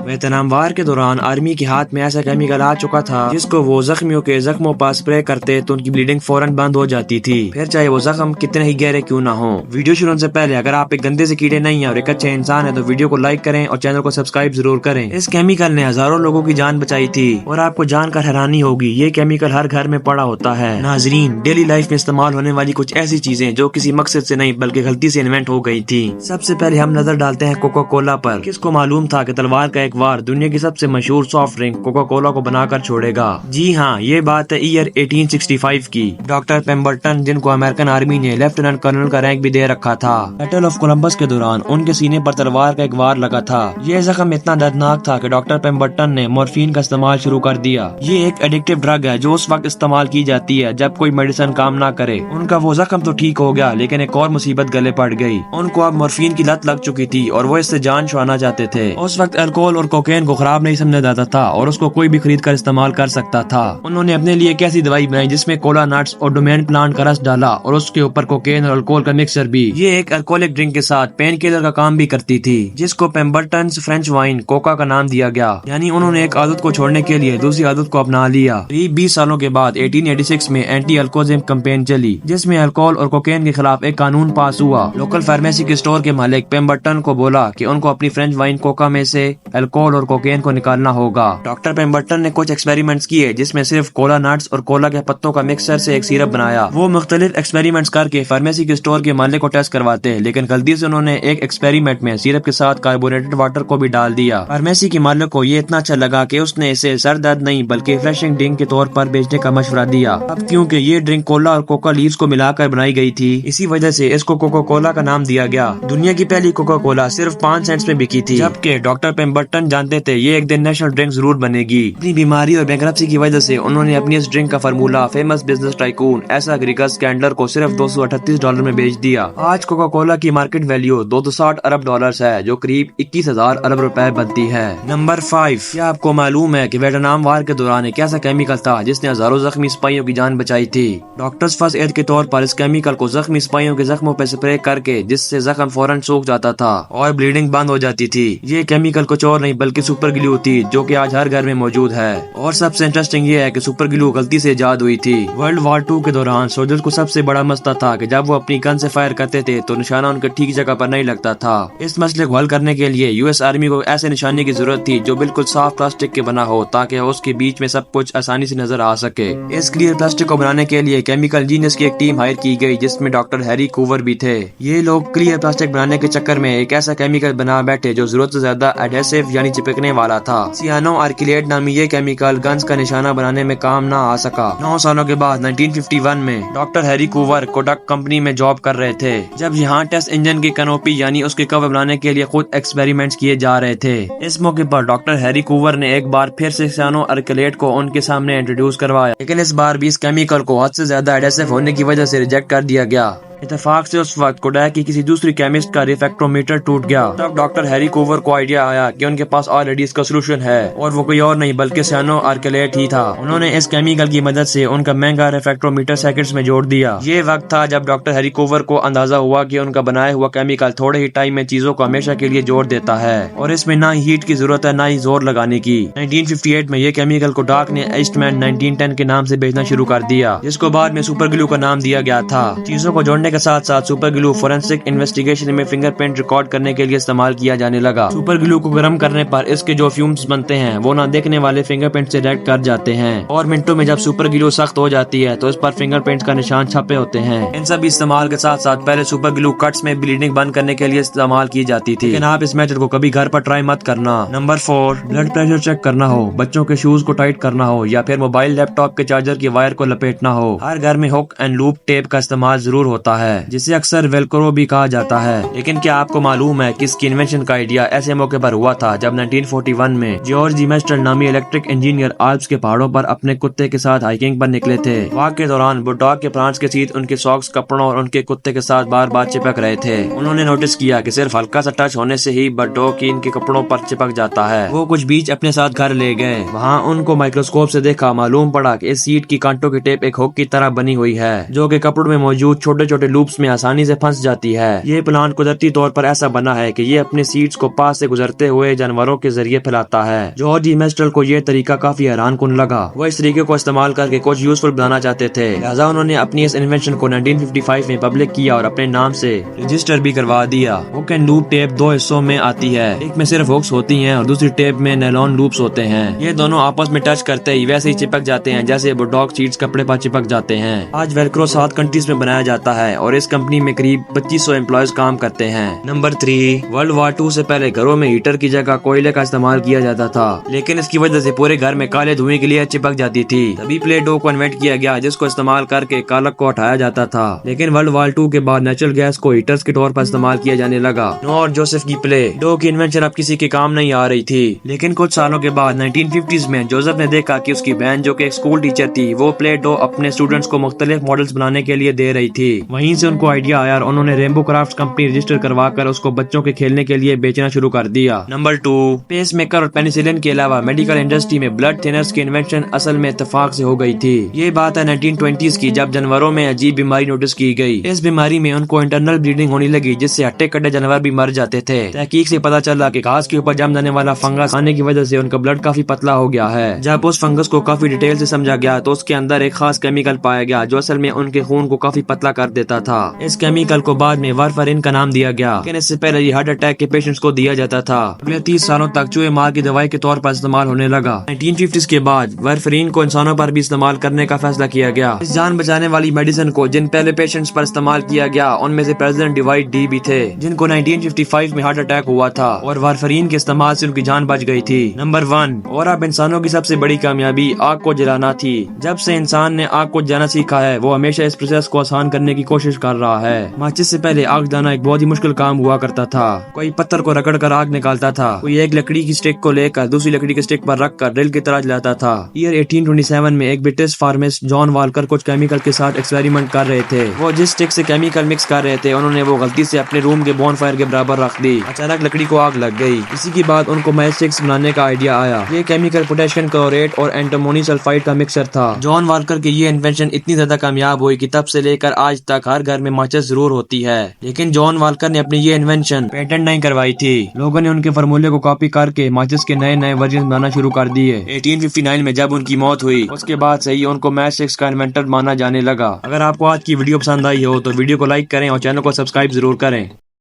Vietnam وار کے دوران army کے ہاتھ میں ایسا کیمیکل آ چکا تھا جس کو وہ زخمیوں کے زخموں پر اسپرے کرتے تو ان کی بلیڈنگ فوراً بند ہو جاتی تھی، پھر چاہے وہ زخم کتنے ہی گہرے کیوں نہ ہوں۔ ویڈیو شروع سے پہلے اگر آپ ایک گندے سے کیڑے نہیں ہیں اور ایک اچھے انسان ہیں تو ویڈیو کو لائک کریں اور چینل کو سبسکرائب ضرور کریں۔ اس کیمیکل نے ہزاروں لوگوں کی جان بچائی تھی اور آپ کو جان کر حیرانی ہوگی یہ کیمیکل ہر گھر میں پڑا ہوتا ہے۔ ناظرین، ڈیلی لائف میں استعمال ہونے والی کچھ ایسی چیزیں جو کسی مقصد سے نہیں بلکہ غلطی سے انوینٹ ہو گئی تھی۔ سب سے پہلے ہم نظر ڈالتے ہیں کوکا کولا پر۔ کس کو معلوم تھا کہ تلوار کا ایک وار دنیا کی سب سے مشہور سافٹ ڈرنک کوکا کولا کو بنا کر چھوڑے گا؟ جی ہاں، یہ بات ہے ایئر 1865 کی۔ ڈاکٹر پیمبرٹن، جن کو امریکن آرمی نے لیفٹیننٹ کرنل کا رینک بھی دے رکھا تھا، بیٹل آف کولمبس کے دوران ان کے سینے پر تلوار کا ایک وار لگا تھا۔ یہ زخم اتنا دردناک تھا کہ ڈاکٹر پیمبرٹن نے مورفین کا استعمال شروع کر دیا۔ یہ ایک ایڈکٹیو ڈرگ ہے جو اس وقت استعمال کی جاتی ہے جب کوئی میڈیسن کام نہ کرے۔ ان کا وہ زخم تو ٹھیک ہو گیا لیکن ایک اور مصیبت گلے پڑ گئی۔ ان کو اب مورفین کی لت لگ چکی تھی اور وہ اس سے جان چھڑانا چاہتے تھے۔ اس وقت الکوہول اور کوکین کو خراب نہیں سمجھا جاتا تھا اور اس کو کوئی بھی خرید کر استعمال کر سکتا تھا۔ انہوں نے اپنے لیے ایک ایسی دوائی بنائی جس میں کولا نٹس اور ڈومین پلانٹ کا رس ڈالا اور اس کے اوپر کوکین اور الکوہول کا مکسچر بھی۔ یہ ایک الکوہولک ڈرنک کے ساتھ پین کلر کا کام بھی کرتی تھی جس کو پیمبرٹنز فرینچ وائن کوکا کا نام دیا گیا، یعنی انہوں نے ایک عادت کو چھوڑنے کے لیے دوسری عادت کو اپنا لیا۔ قریب 20 سالوں کے بعد 1886 میں اینٹی الکوزم کمپین چلی جس میں الکوہول اور کوکین کے خلاف ایک قانون پاس ہوا۔ لوکل فارمیسی کے اسٹور کے مالک پیمبرٹن کو بولا کہ ان کو اپنی فرینچ وائن کوکا میں سے الکوہول اور کوکین کو نکالنا ہوگا۔ ڈاکٹر پیمبرٹن نے کچھ ایکسپیریمنٹس کیے جس میں صرف کولا نٹس اور کولا کے پتوں کا مکسچر سے ایک سیرپ بنایا۔ وہ مختلف ایکسپیریمنٹس کر کے فارمیسی کے اسٹور کے مالک کو ٹیسٹ کرواتے، لیکن غلطی سے انہوں نے ایک ایکسپیریمنٹ میں سیرپ کے ساتھ کاربونیٹڈ واٹر کو بھی ڈال دیا۔ فارمیسی کے مالک کو یہ اتنا اچھا لگا کہ اس نے اسے سر درد نہیں بلکہ ریفریشنگ ڈرنک کے طور پر بیچنے کا مشورہ دیا۔ اب کیونکہ یہ ڈرنک کولا اور کوکا لیوز کو ملا کر بنائی گئی تھی، اسی وجہ سے اس کو کوکا کولا کا نام دیا گیا۔ دنیا کی پہلی کوکا کولا صرف 5 سینٹس میں بکی تھی، جبکہ ڈاکٹر پیمبرٹن جانتے تھے یہ ایک دن نیشنل ڈرنک ضرور بنے گی۔ اپنی بیماری اور بینکرپسی کی وجہ سے انہوں نے اپنی اس ڈرنک کا فارمولا فیمس بزنس ٹائکون ایسا گریگس کینڈلر کو صرف $238 میں بیچ دیا۔ آج کوکا کولا کی مارکیٹ ویلیو $260 ارب ہے، جو قریب 21,000 ارب روپے بنتی ہے۔ نمبر 5، کیا آپ کو معلوم ہے کہ ویتنام وار کے دوران ایک ایسا کیمیکل تھا جس نے ہزاروں زخمی سپاہیوں کی جان بچائی تھی؟ ڈاکٹرز فرسٹ ایڈ کے طور پر اس کیمیکل کو زخمی سپاہیوں کے زخموں پہ اسپرے کر کے جس سے زخم فوراً سوکھ جاتا تھا اور بلیڈنگ بند ہو جاتی تھی۔ یہ کیمیکل کچھ اور نہیں بلکہ سپر گلو تھی جو کہ آج ہر گھر میں موجود ہے۔ اور سب سے انٹرسٹنگ یہ ہے کہ سپر گلو غلطی سے ایجاد ہوئی تھی۔ ورلڈ وار 2 کے دوران سولجرز کو سب سے بڑا مسئلہ تھا کہ جب وہ اپنی گن سے فائر کرتے تھے تو نشانہ ان کے ٹھیک جگہ پر نہیں لگتا تھا۔ اس مسئلے کو حل کرنے کے لیے US آرمی کو ایسے نشانے کی ضرورت تھی جو بالکل صاف پلاسٹک کے بنا ہو تاکہ اس کے بیچ میں سب کچھ آسانی سے نظر آ سکے۔ اس کلیئر پلاسٹک کو بنانے کے لیے کیمیکل انجینئرز کی ایک ٹیم ہائر کی گئی جس میں ڈاکٹر ہیری کوور بھی تھے۔ یہ لوگ کلیئر پلاسٹک بنانے کے چکر میں ایک ایسا کیمیکل بنا بیٹھے جو ضرورت سے زیادہ ایڈھیسو یعنی چپکنے والا تھا۔ سیانو آرکیلیٹ نامی یہ کیمیکل گنز کا نشانہ بنانے میں کام نہ آ سکا۔ 9 سالوں کے بعد 1951 میں doctor Harry Kovoor Kodak company میں جاب کر رہے تھے جب یہاں ٹیسٹ انجن کی کنوپی یعنی اس کے کور بنانے کے لیے خود ایکسپیریمنٹس کیے جا رہے تھے۔ اس موقع پر ڈاکٹر ہیری کوور نے ایک بار پھر سے سیانو آرکیلیٹ کو ان کے سامنے انٹروڈیوس کروایا، لیکن اس بار بھی اس کیمیکل کو حد سے زیادہ ایڈھیسو ہونے کی وجہ سے ریجیکٹ کر دیا گیا۔ اتفاق سے اس وقت کوڈاک کی کسی دوسری کیمسٹ کا ریفریکٹومیٹر ٹوٹ گیا۔ تب ڈاکٹر ہیری کوور کو آئیڈیا آیا کہ ان کے پاس آلریڈی اس کا سولوشن ہے اور وہ کوئی اور نہیں بلکہ سیانو آرکیلیٹ ہی تھا۔ انہوں نے اس کیمیکل کی مدد سے ان کا مہنگا ریفریکٹومیٹر سیکنڈز میں جوڑ دیا۔ یہ وقت تھا جب ڈاکٹر ہیری کوور کو اندازہ ہوا کہ ان کا بنایا ہوا کیمیکل تھوڑے ہی ٹائم میں چیزوں کو ہمیشہ کے لیے جوڑ دیتا ہے اور اس میں نہ ہی ہیٹ کی ضرورت ہے نہ ہی زور لگانے کی۔ 1958 میں یہ کیمیکل کوڈاک نے ایسٹمین 1910 کے نام سے بیچنا شروع کر دیا جس کو بعد میں سپر گلو کا نام دیا گیا تھا۔ چیزوں کو جوڑنے کے ساتھ ساتھ سپر گلو فورینسک انویسٹیگیشن میں فنگر پرنٹ ریکارڈ کرنے کے لیے استعمال کیا جانے لگا۔ سپر گلو کو گرم کرنے پر اس کے جو فیومز بنتے ہیں وہ نہ دیکھنے والے فنگر پرنٹ سے ڈائریکٹ کر جاتے ہیں اور منٹوں میں جب سپر گلو سخت ہو جاتی ہے تو اس پر فنگر پرنٹ کا نشان چھپے ہوتے ہیں۔ ان سب استعمال کے ساتھ ساتھ پہلے سپر گلو کٹس میں بلیڈنگ بند کرنے کے لیے استعمال کی جاتی تھی، لیکن آپ اس میتھڈ کو کبھی گھر پر ٹرائی مت کرنا۔ نمبر 4، بلڈ پریشر چیک کرنا ہو، بچوں کے شوز کو ٹائٹ کرنا ہو یا پھر موبائل لیپ ٹاپ کے چارجر کی وائر کو لپیٹنا ہو، ہر گھر میں ہک اینڈ لوپ ٹیپ کا استعمال ضرور ہوتا ہے جسے اکثر ویلکرو بھی کہا جاتا ہے۔ لیکن کیا آپ کو معلوم ہے کہ اس کی انوینشن کا آئیڈیا ایسے موقع پر ہوا تھا جب 1941 میں جارج میسٹر نامی الیکٹرک انجینئر آلپس کے پہاڑوں پر اپنے کتے کے ساتھ ہائیکنگ پر نکلے تھے۔ واک کے دوران وہ ڈاگ کے پلانٹس کے سیٹ ان کے ساکس کپڑوں اور ان کے کتے کے ساتھ بار بار چپک رہے تھے۔ انہوں نے نوٹس کیا کہ صرف ہلکا سا ٹچ ہونے سے ہی برڈ ڈاگ کی ان کے کپڑوں پر چپک جاتا ہے۔ وہ کچھ بیچ اپنے ساتھ گھر لے گئے، وہاں ان کو مائکروسکوپ سے دیکھا، معلوم پڑا کہ اس سیٹ کی کانٹوں کی ٹیپ ایک ہک کی طرح بنی ہوئی ہے جو کہ کپڑوں میں موجود چھوٹے چھوٹے کے لوپس میں آسانی سے پھنس جاتی ہے۔ یہ پلانٹ قدرتی طور پر ایسا بنا ہے کہ یہ اپنے سیڈز کو پاس سے گزرتے ہوئے جانوروں کے ذریعے پھیلاتا ہے۔ جارج میسٹرل کو یہ طریقہ کافی حیران کن لگا۔ وہ اس طریقے کو استعمال کر کے کچھ یوزفل بنانا چاہتے تھے، لہٰذا انہوں نے اپنی اس انوینشن کو 1955 میں پبلک کیا اور اپنے نام سے رجسٹر بھی کروا دیا۔ ہک اینڈ لوپ ٹیپ دو حصوں میں آتی ہے، ایک میں صرف ہکس ہوتی ہیں اور دوسری ٹیپ میں نیلون لوپس ہوتے ہیں۔ یہ دونوں آپس میں ٹچ کرتے ہی ویسے ہی چپک جاتے ہیں جیسے بلڈاگ سیٹس کپڑے پر چپک جاتے ہیں۔ آج ویلکرو 7 کنٹریز میں بنایا جاتا ہے اور اس کمپنی میں قریب 2500 امپلائیز کام کرتے ہیں۔ نمبر 3، ورلڈ وار 2 سے پہلے گھروں میں ہیٹر کی جگہ کوئلے کا استعمال کیا جاتا تھا، لیکن اس کی وجہ سے پورے گھر میں کالے دھوئیں کے لیے چپک جاتی تھی۔ تبھی پلے ڈو کو انوینٹ کیا گیا جس کو استعمال کر کے کالک کو ہٹایا جاتا تھا، لیکن ورلڈ وار 2 کے بعد نیچرل گیس کو ہیٹرز کے طور پر استعمال کیا جانے لگا۔ نو اور جوزف کی پلے ڈو کی انوینشن اب کسی کے کام نہیں آ رہی تھی، لیکن کچھ سالوں کے بعد 1950s میں جوزف نے دیکھا کہ اس کی بہن جو کہ ایک اسکول ٹیچر تھی وہ پلے ڈو اپنے اسٹوڈنٹس کو مختلف ماڈلز بنانے کے لیے دے رہی تھی۔ وہیں سے ان کو آئیڈیا آیا اور انہوں نے ریمبو کرافٹس کمپنی رجسٹر کروا کر اس کو بچوں کے کھیلنے کے لیے بیچنا شروع کر دیا۔ نمبر 2، پیس میکر اور پینیسلن کے علاوہ میڈیکل انڈسٹری میں بلڈ تھنرز کی انوینشن اصل میں اتفاق سے ہو گئی تھی۔ یہ بات ہے 1920s کی، جب جانوروں میں عجیب بیماری نوٹس کی گئی۔ اس بیماری میں ان کو انٹرنل بلیڈنگ ہونے لگی جس سے ہٹے کٹے جانور بھی مر جاتے تھے۔ تحقیق سے پتا چلا کہ گھاس کے اوپر جم جانے والا فنگس آنے کی وجہ سے ان کا بلڈ کافی پتلا ہو گیا ہے۔ جب اس فنگس کو کافی ڈیٹیل سے سمجھا گیا تو اس کے اندر ایک خاص کیمیکل پایا گیا جو اصل میں ان کے خون کو کافی پتلا کر دیتا تھا۔ اس کیمیکل کو بعد میں وارفرین کا نام دیا گیا، لیکن اس سے پہلے یہ ہارٹ اٹیک کے پیشنٹس کو دیا جاتا تھا۔ اگلے 30 سالوں تک چوہے مار کی دوائی کے طور پر استعمال ہونے لگا۔ 1950s کے بعد وارفرین کو انسانوں پر بھی استعمال کرنے کا فیصلہ کیا گیا۔ اس جان بچانے والی میڈیسن کو جن پہلے پیشنٹس پر استعمال کیا گیا ان میں سے پریزیڈنٹ ڈیوائٹ ڈی بھی تھے، جن کو 1955 میں ہارٹ اٹیک ہوا تھا اور وارفرین کے استعمال سے ان کی جان بچ گئی تھی۔ نمبر 1، اور اب انسانوں کی سب سے بڑی کامیابی آگ کو جلانا تھی۔ جب سے انسان نے آگ کو جلانا سیکھا ہے وہ ہمیشہ اس پروسیس کو آسان کرنے کی کوشش کر رہا ہے۔ ماچس سے پہلے آگ جلانا ایک بہت ہی مشکل کام ہوا کرتا تھا۔ کوئی پتھر کو رگڑ کر آگ نکالتا تھا، کوئی ایک لکڑی کی سٹک کو لے کر دوسری لکڑی کے سٹک پر رکھ کر ڈرل کی طرح جلاتا تھا۔ ایئر 1827 میں ایک برٹش فارماسٹ جان والکر کچھ کیمیکل کے ساتھ ایکسپیریمنٹ کر رہے تھے۔ وہ جس سٹک سے کیمیکل مکس کر رہے تھے انہوں نے وہ غلطی سے اپنے روم کے بون فائر کے برابر رکھ دی۔ اچانک لکڑی کو آگ لگ گئی۔ اسی کے بعد ان کو میچ سٹکس بنانے کا آئیڈیا آیا۔ یہ کیمیکل پوٹیشیم کلوریٹ اور اینٹیمونی سلفائڈ کا مکسر تھا۔ جان والکر کی یہ انوینشن اتنی زیادہ کامیاب ہوئی کہ تب سے لے کر آج تک ہر گھر میں ماچس ضرور ہوتی ہے، لیکن جان والکر نے اپنی یہ انوینشن پیٹنٹ نہیں کروائی تھی۔ لوگوں نے ان کے فارمولے کو کاپی کر کے ماچس کے نئے ورژن بنانا شروع کر دیے۔ 1859 میں جب ان کی موت ہوئی اس کے بعد سے ہی ان کو میچ سٹکس کا انوینٹر مانا جانے لگا۔ اگر آپ کو آج کی ویڈیو پسند آئی ہو تو ویڈیو کو لائک کریں اور چینل کو سبسکرائب ضرور کریں۔